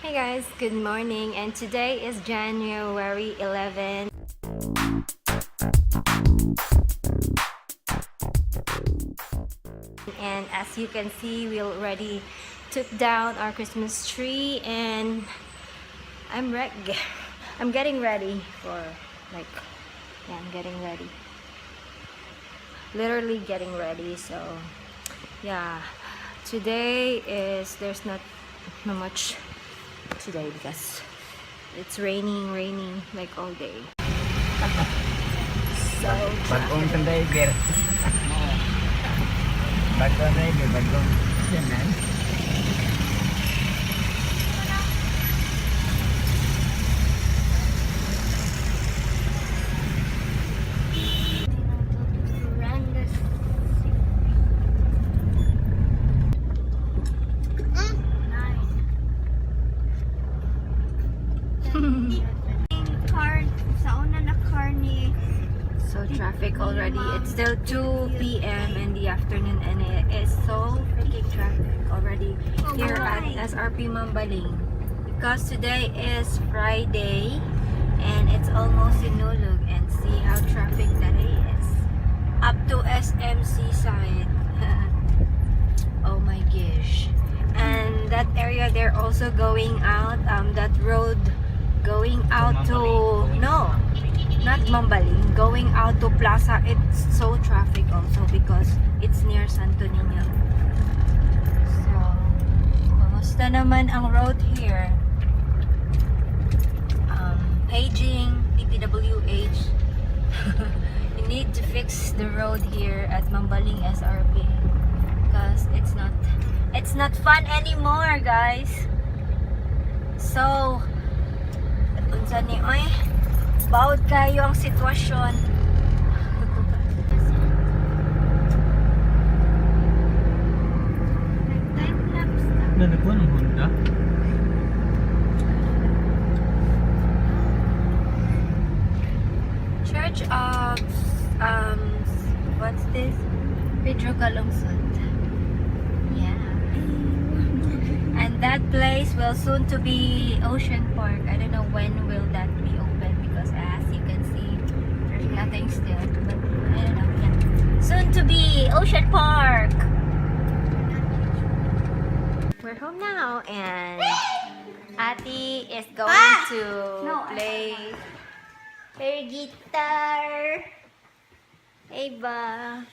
Hey guys, good morning, and today is January 11. And as you can see, we already took down our Christmas tree, and I'm getting ready for I'm getting ready. Literally getting ready. So yeah, today is there's not much today because it's raining like all day. So Bagong driver. Bagong driver, bagong sinan. So traffic already. It's still 2 p.m. in the afternoon, and it is so freaking traffic already here at SRP Mambaling, because today is Friday and it's almost in Nulug, and see how traffic that is up to SMC side. Oh my gosh. And that area, they're also going out that road going out to not Mambaling, going out to Plaza. It's so traffic also because it's near Santo Niño. So kamusta naman ang road here? Paging DPWH. You need to fix the road here at Mambaling SRP because it's not fun anymore, guys. So unsa ni oy, bawod kayo ang sitwasyon. Nagkuha ng Honda? Church of what's this? Pedro Calungsod. Yeah. And that place will soon to be Ocean Park. I don't know when will that be open because as you can see, there's nothing still. But I don't know. Yeah. Soon to be Ocean Park. We're home now, and Ati is going to play her guitar. Hey ba?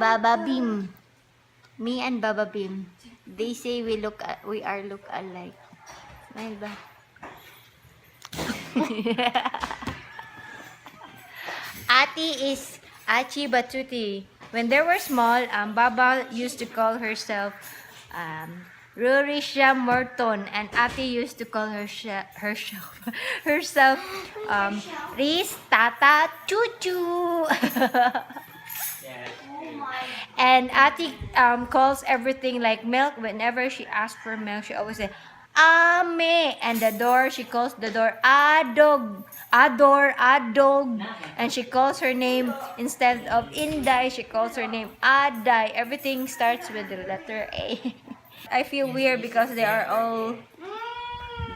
Baba Bim. Me and Baba Bim. They say we are look alike. Smile ba? Ati is Achi Batuti. When they were small, Baba used to call herself Rurisha Morton, and Ati used to call herself Riz Tata Chuchu. And Ati calls everything like milk. Whenever she asks for milk, she always say Ame, and the door, she calls the door Adog, Adog, and she calls her name, instead of Inday, she calls her name Aday. Everything starts with the letter A. I feel weird because they are all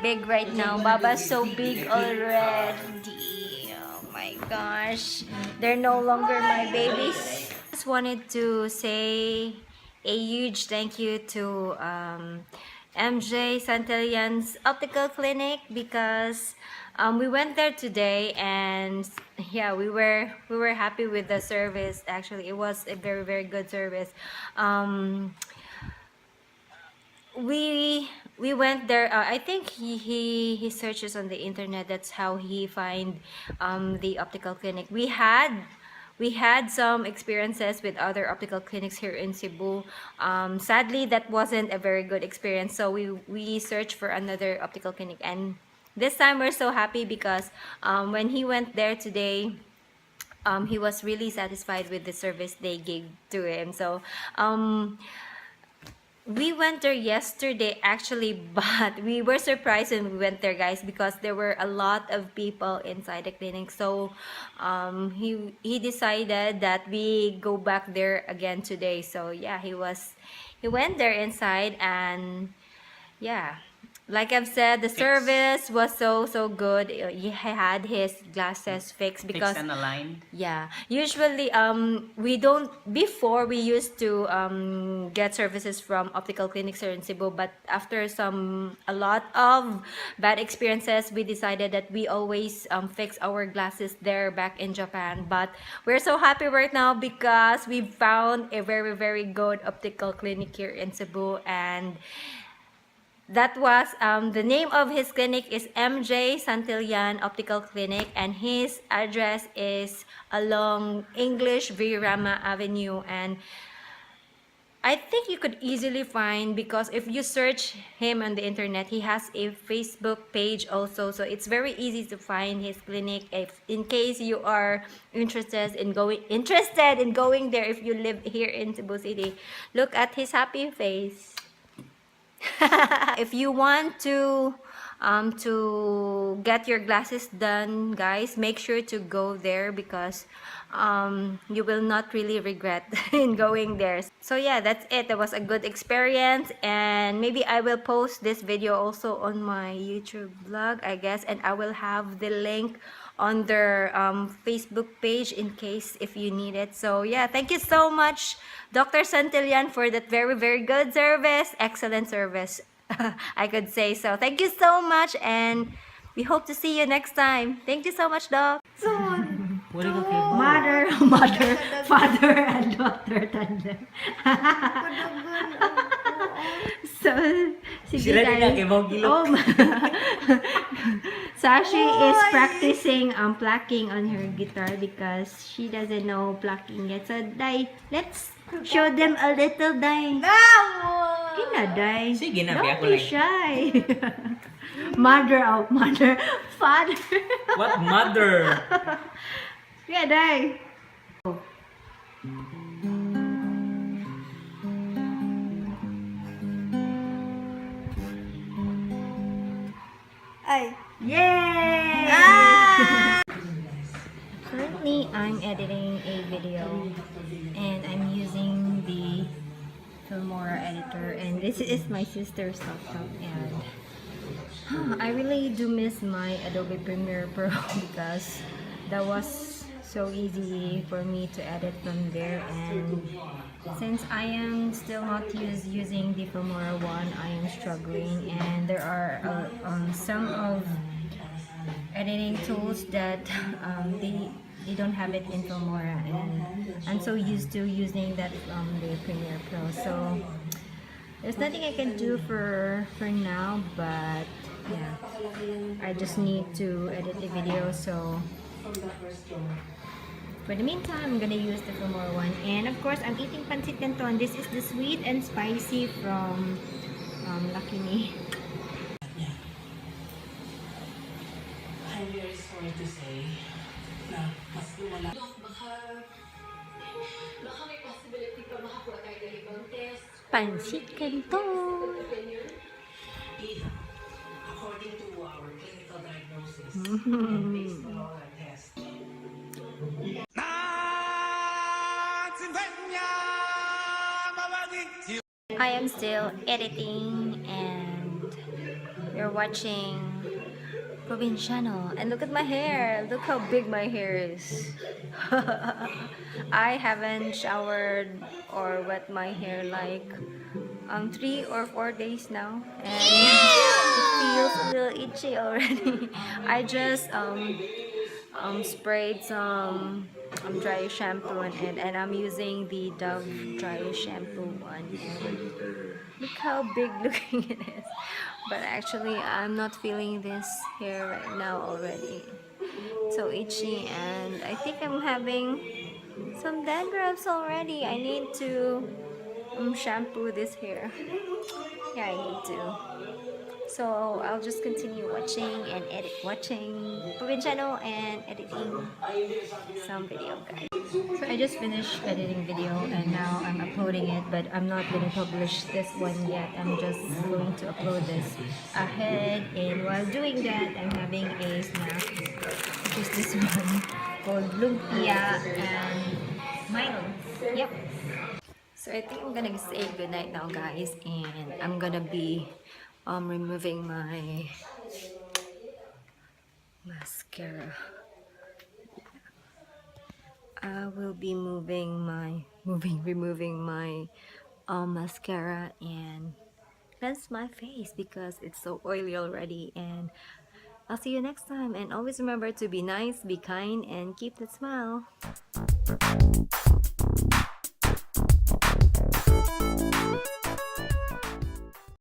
big right now. Baba's so big already. Oh my gosh, they're no longer my babies. Just wanted to say a huge thank you to MJ Santillan's Optical Clinic, because we went there today, and yeah, we were happy with the service. Actually, it was a very good service. We went there. I think he searches on the internet. That's how he find the optical clinic. We had some experiences with other optical clinics here in Cebu. Sadly, that wasn't a very good experience, so we searched for another optical clinic, and this time we're so happy because when he went there today, he was really satisfied with the service they gave to him. So We went there yesterday actually, but we were surprised when we went there, guys, because there were a lot of people inside the clinic. So he decided that we go back there again today. So yeah, he went there inside, and yeah, like I've said, the service was so good. He had his glasses fixed because Fixed and aligned. yeah, usually we don't, before we used to get services from optical clinics here in Cebu, but after a lot of bad experiences, we decided that we always fix our glasses there back in Japan. But we're so happy right now because we found a very good optical clinic here in Cebu, and that was the name of his clinic is MJ Santillan Optical Clinic, and his address is along English Virama Avenue. And I think you could easily find, because if you search him on the internet, he has a Facebook page also, so it's very easy to find his clinic if in case you are interested in going there. If you live here in Cebu City, look at his happy face. If you want to get your glasses done, guys, make sure to go there because you will not really regret in going there. So yeah, that's it. That was a good experience, and maybe I will post this video also on my YouTube vlog, I guess, and I will have the link on their Facebook page in case if you need it. So yeah, thank you so much, Dr. Santillan, for that very good service, excellent service. I could say so. Thank you so much, and we hope to see you next time. Thank you so much, Doc. What are you Mother, father, and daughter tandem. So, sige Sila din na, guys. kay Bog Gilok. Sashi is practicing plucking on her guitar because she doesn't know plucking yet. So, Dai, let's show them a little, Dai. Kina, Dai. Sige na, Don't biya ko be lang. shy. Mother, father. What mother? Yeah, Dai. Ay. Yay! Ah! Currently, I'm editing a video and I'm using the Filmora editor, and this is my sister's laptop, and I really do miss my Adobe Premiere Pro because that was so easy for me to edit from there. And since I am still not using the Filmora one, I am struggling, and there are some of editing tools that they don't have it in Filmora, and I'm so used to using that the Premiere Pro. So there's nothing I can do for now, but yeah, I just need to edit the video. So for the meantime, I'm gonna use the Filmora one, and of course, I'm eating pancit canton. This is the sweet and spicy from Lucky Me. I'm very sorry to say na mas lumala. Baka may possibility pa makakuha tayo ng ibang test. Pancit canton. Either, according to our clinical diagnosis and based on all our tests. I am still editing, and you're watching Provinciano. And look at my hair. Look how big my hair is. I haven't showered or wet my hair like 3 or 4 days now, and it feels a little itchy already. I just sprayed some dry shampoo and I'm using the Dove dry shampoo one. Look how big looking it is. But actually, I'm not feeling this hair right now already. So itchy, and I think I'm having some dandruffs already. I need to shampoo this hair. Yeah, I need to. So I'll just continue watching and watching Provinciano and editing some video, guys. So I just finished editing video and now I'm uploading it, but I'm not going to publish this one yet. I'm just going to upload this ahead, and while doing that I'm having a snack, which is this one called lumpia and Milo. Yep. So I think I'm gonna say goodnight now, guys, and I'm gonna be removing my mascara. I will be removing my mascara and cleanse my face because it's so oily already. And I'll see you next time. And always remember to be nice, be kind, and keep that smile.